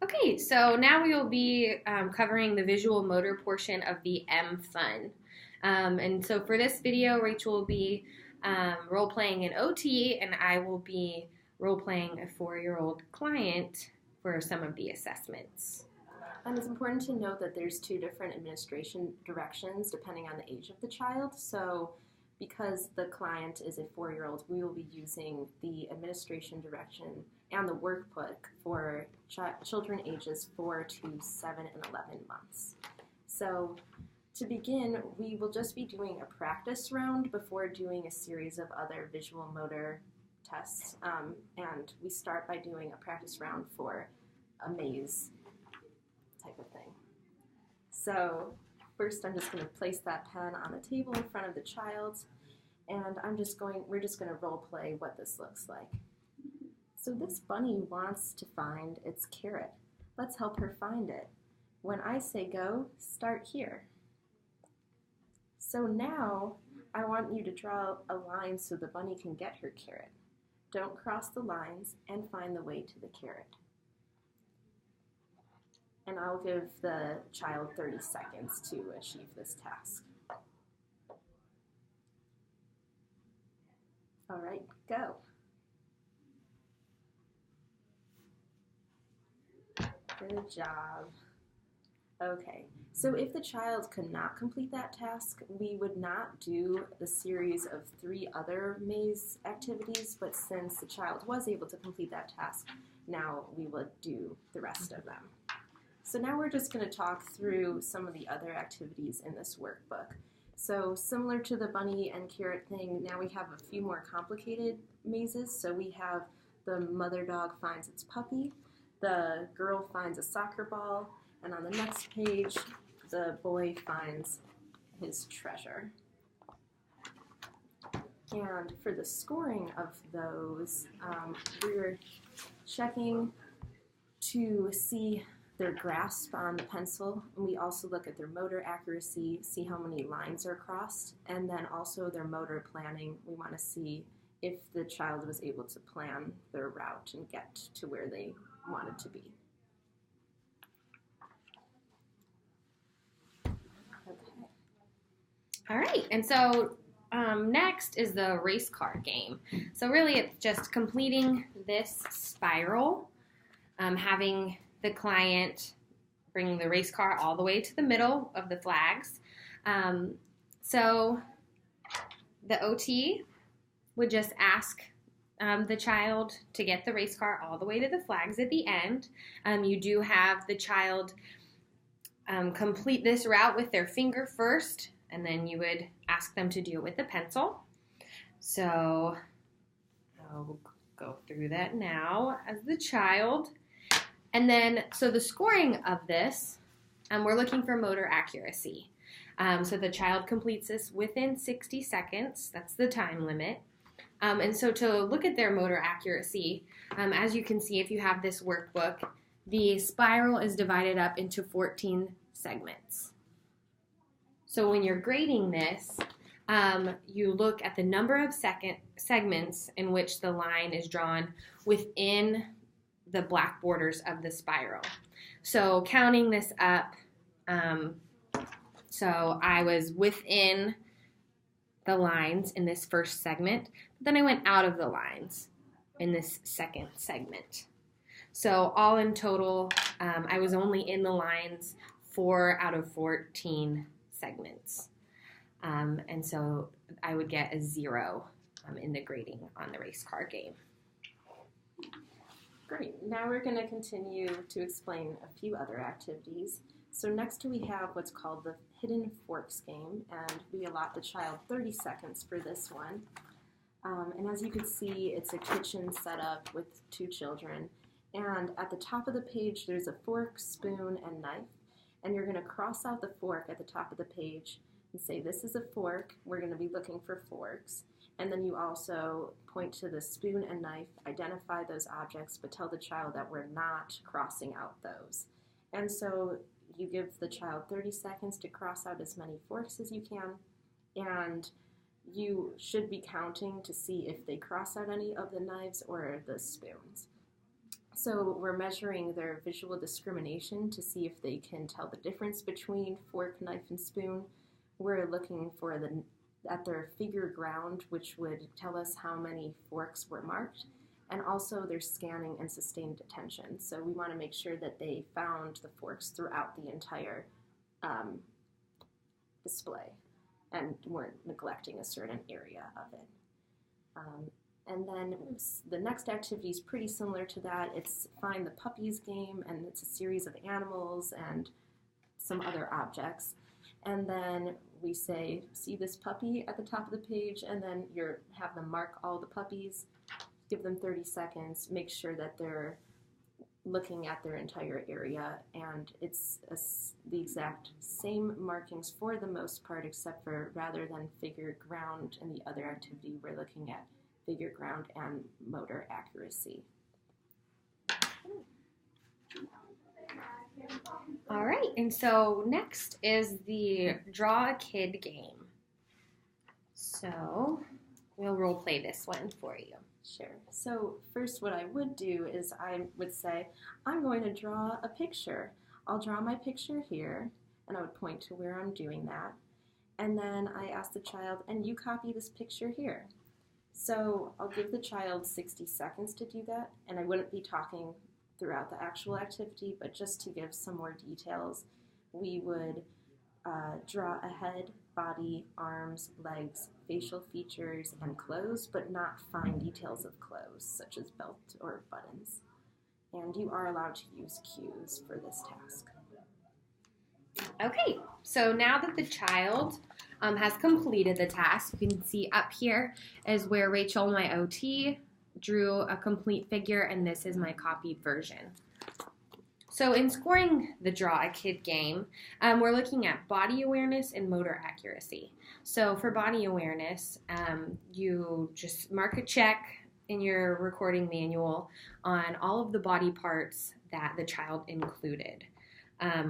Okay, so now we will be covering the visual motor portion of the M Fun. And so for this video, Rachel will be role playing an OT, and I will be role playing a 4-year-old client for some of the assessments. And it's important to note that there's two different administration directions depending on the age of the child. So because the client is a 4-year-old, we will be using the administration direction and the workbook for children ages 4 to 7 and 11 months. So to begin, we will just be doing a practice round before doing a series of other visual motor tests. And we start by doing a practice round for a maze type of thing. So first I'm just going to place that pen on the table in front of the child, and we're just going to role play what this looks like. So this bunny wants to find its carrot. Let's help her find it. When I say go, start here. So now I want you to draw a line so the bunny can get her carrot. Don't cross the lines and find the way to the carrot. And I'll give the child 30 seconds to achieve this task. All right, go. Good job. Okay, so if the child could not complete that task, we would not do the series of 3 other maze activities, but since the child was able to complete that task, now we would do the rest of them. So now we're just going to talk through some of the other activities in this workbook. So similar to the bunny and carrot thing, now we have a few more complicated mazes. So we have the mother dog finds its puppy, the girl finds a soccer ball, and on the next page, the boy finds his treasure. And for the scoring of those, we're checking to see their grasp on the pencil, and we also look at their motor accuracy, see how many lines are crossed, and then also their motor planning. We want to see if the child was able to plan their route and get to where they wanted to be. Okay. All right, and so next is the race car game. So really it's just completing this spiral, having the client bring the race car all the way to the middle of the flags. So the OT would just ask the child to get the race car all the way to the flags at the end. You do have the child complete this route with their finger first, and then you would ask them to do it with the pencil. So I'll go through that now as the child. And then, so the scoring of this, we're looking for motor accuracy. So the child completes this within 60 seconds. That's the time limit. And so to look at their motor accuracy, as you can see if you have this workbook, the spiral is divided up into 14 segments. So when you're grading this, you look at the number of segments in which the line is drawn within the black borders of the spiral. So counting this up, so I was within the lines in this first segment, but then I went out of the lines in this second segment. So all in total, I was only in the lines 4 out of 14 segments. And so I would get a 0 in the grading on the race car game. Great. Now we're going to continue to explain a few other activities. So next we have what's called the Hidden Forks game, and we allot the child 30 seconds for this one. And as you can see, it's a kitchen setup with 2 children. And at the top of the page, there's a fork, spoon, and knife. And you're going to cross out the fork at the top of the page and say, this is a fork. We're going to be looking for forks. And then you also point to the spoon and knife, identify those objects, but tell the child that we're not crossing out those. And so you give the child 30 seconds to cross out as many forks as you can, and you should be counting to see if they cross out any of the knives or the spoons. So we're measuring their visual discrimination to see if they can tell the difference between fork, knife, and spoon. We're looking for at their figure ground, which would tell us how many forks were marked, and also their scanning and sustained attention. So we want to make sure that they found the forks throughout the entire display and weren't neglecting a certain area of it. And then the next activity is pretty similar to that. It's Find the Puppies game, and it's a series of animals and some other objects. And then we say, see this puppy at the top of the page, and then have them mark all the puppies, give them 30 seconds, make sure that they're looking at their entire area, and it's the exact same markings for the most part, except for rather than figure ground in the other activity, we're looking at figure ground and motor accuracy. All right, and so next is the Draw a Kid game. So we'll role play this one for you. Sure. So first what I would do is I would say, I'm going to draw a picture. I'll draw my picture here, and I would point to where I'm doing that. And then I ask the child, and you copy this picture here. So I'll give the child 60 seconds to do that, and I wouldn't be talking throughout the actual activity, but just to give some more details, we would draw a head, body, arms, legs, facial features, and clothes, but not fine details of clothes, such as belt or buttons. And you are allowed to use cues for this task. Okay, so now that the child has completed the task, you can see up here is where Rachel, my OT, drew a complete figure, and this is my copied version. So in scoring the Draw a Kid game, we're looking at body awareness and motor accuracy. So for body awareness, you just mark a check in your recording manual on all of the body parts that the child included.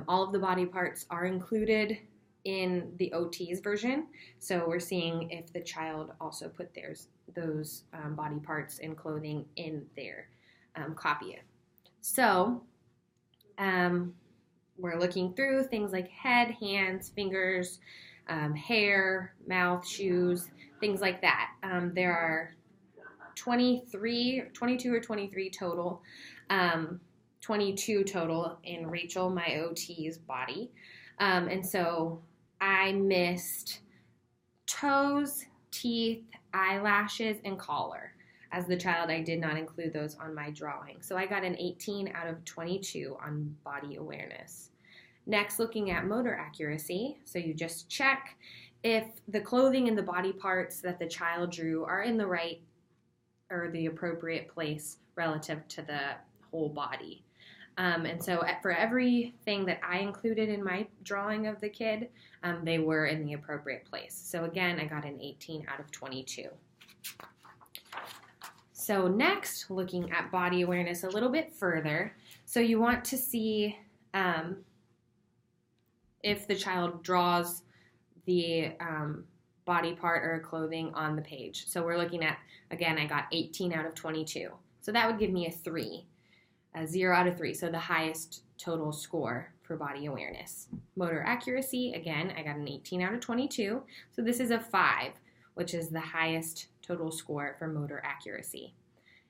All of the body parts are included in the OT's version, so we're seeing if the child also put those body parts and clothing in their copy. So we're looking through things like head, hands, fingers, hair, mouth, shoes, things like that. There are 22 or 23 total, 22 total in Rachel, my OT's body. And so I missed toes, teeth, eyelashes, and collar. As the child, I did not include those on my drawing. So I got an 18 out of 22 on body awareness. Next, looking at motor accuracy. So you just check if the clothing and the body parts that the child drew are in the right or the appropriate place relative to the whole body. And so for everything that I included in my drawing of the kid, they were in the appropriate place. So again, I got an 18 out of 22. So next, looking at body awareness a little bit further. So you want to see if the child draws the body part or clothing on the page. So we're looking at, again, I got 18 out of 22. So that would give me a 3. A 0 out of 3, so the highest total score for body awareness. Motor accuracy, again, I got an 18 out of 22, so this is a 5, which is the highest total score for motor accuracy.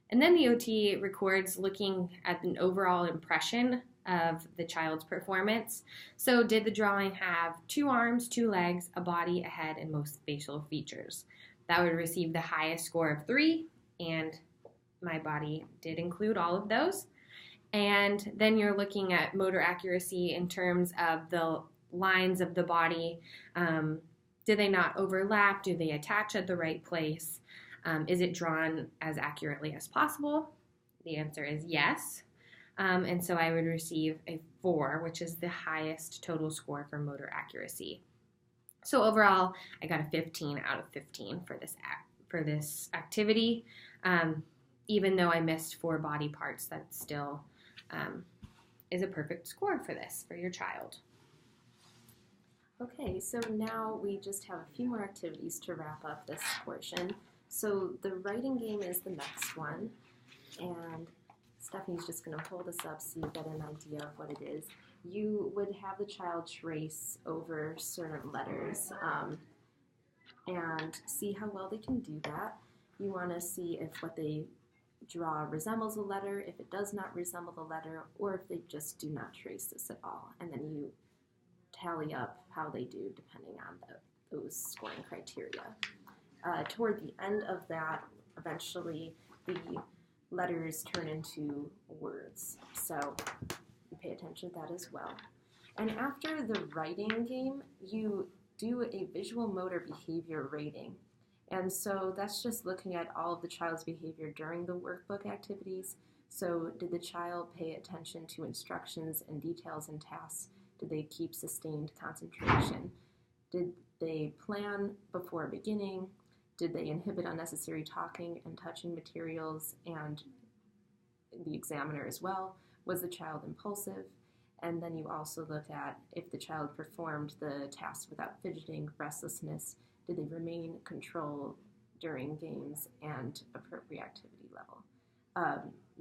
And then the OT records looking at an overall impression of the child's performance. So did the drawing have 2 arms, 2 legs, a body, a head, and most facial features? That would receive the highest score of 3, and my body did include all of those. And then you're looking at motor accuracy in terms of the lines of the body. Do they not overlap? Do they attach at the right place? Is it drawn as accurately as possible? The answer is yes. And so I would receive a 4, which is the highest total score for motor accuracy. So overall, I got a 15 out of 15 for this activity. Even though I missed 4 body parts, that still is a perfect score for this, for your child. Okay, so now we just have a few more activities to wrap up this portion. So the writing game is the next one, and Stephanie's just going to hold this up so you get an idea of what it is. You would have the child trace over certain letters and see how well they can do that. You want to see if what they draw resembles a letter, if it does not resemble the letter, or if they just do not trace this at all. And then you tally up how they do depending on those scoring criteria. Toward the end of that, eventually the letters turn into words. So you pay attention to that as well. And after the writing game, you do a visual motor behavior rating. And so that's just looking at all of the child's behavior during the workbook activities. So did the child pay attention to instructions and details and tasks? Did they keep sustained concentration? Did they plan before beginning? Did they inhibit unnecessary talking and touching materials and the examiner as well? Was the child impulsive? And then you also look at if the child performed the task without fidgeting, restlessness, did they remain in control during games, and appropriate activity level,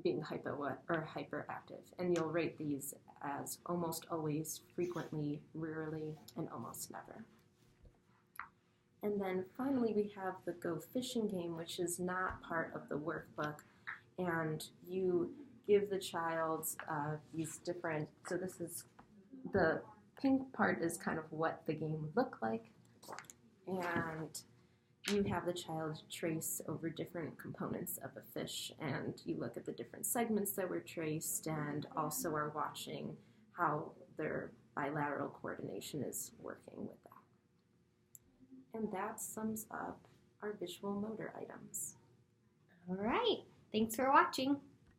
being hyperactive. And you'll rate these as almost always, frequently, rarely, and almost never. And then finally we have the Go Fishing game, which is not part of the workbook. And you give the child these different, so this is, the pink part is kind of what the game would look like. And you have the child trace over different components of a fish, and you look at the different segments that were traced and also are watching how their bilateral coordination is working with that. And that sums up our visual motor items. All right. Thanks for watching.